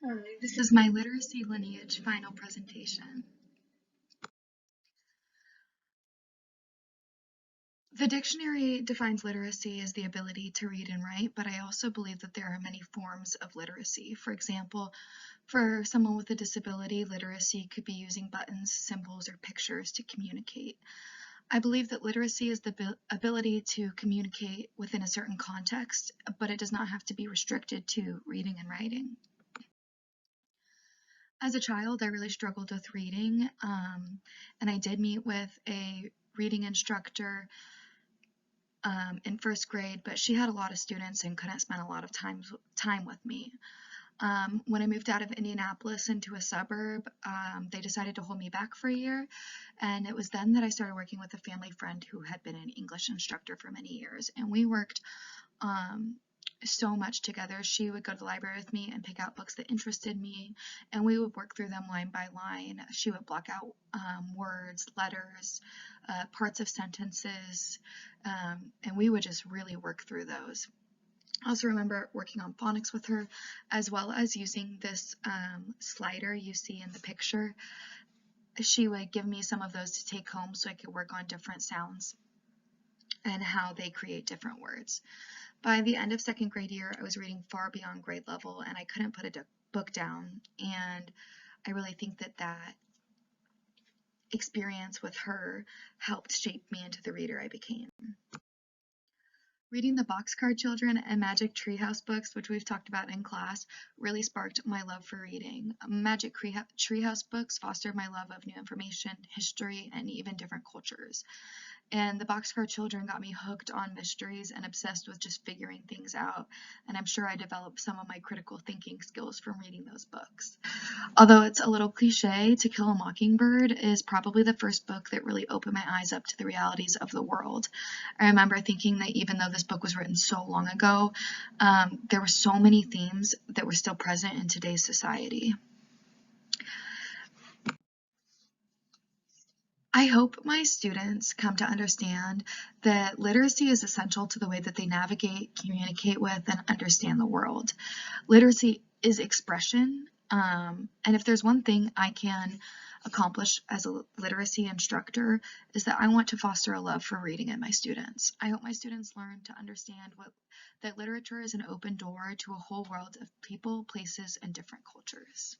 Hi, this is my literacy lineage final presentation. The dictionary defines literacy as the ability to read and write, but I also believe that there are many forms of literacy. For example, for someone with a disability, literacy could be using buttons, symbols, or pictures to communicate. I believe that literacy is the ability to communicate within a certain context, but it does not have to be restricted to reading and writing. As a child, I really struggled with reading, and I did meet with a reading instructor in first grade, but she had a lot of students and couldn't spend a lot of time with me. When I moved out of Indianapolis into a suburb, they decided to hold me back for a year, and it was then that I started working with a family friend who had been an English instructor for many years, and we worked so much together. She would go to the library with me and pick out books that interested me, and we would work through them line by line. She would block out words, letters, parts of sentences, and we would just really work through those. I also remember working on phonics with her, as well as using this slider you see in the picture. She would give me some of those to take home so I could work on different sounds and how they create different words. By the end of second grade year, I was reading far beyond grade level, and I couldn't put a book down, and I really think that experience with her helped shape me into the reader I became. Reading the Boxcar Children and Magic Treehouse books, which we've talked about in class, really sparked my love for reading. Magic Treehouse books fostered my love of new information, history, and even different cultures. And the Boxcar Children got me hooked on mysteries and obsessed with just figuring things out. And I'm sure I developed some of my critical thinking skills from reading those books. Although it's a little cliche, To Kill a Mockingbird is probably the first book that really opened my eyes up to the realities of the world. I remember thinking that even though this book was written so long ago, there were so many themes that were still present in today's society. I hope my students come to understand that literacy is essential to the way that they navigate, communicate with, and understand the world. Literacy is expression, and if there's one thing I can accomplish as a literacy instructor is that I want to foster a love for reading in my students. I hope my students learn to understand that literature is an open door to a whole world of people, places, and different cultures.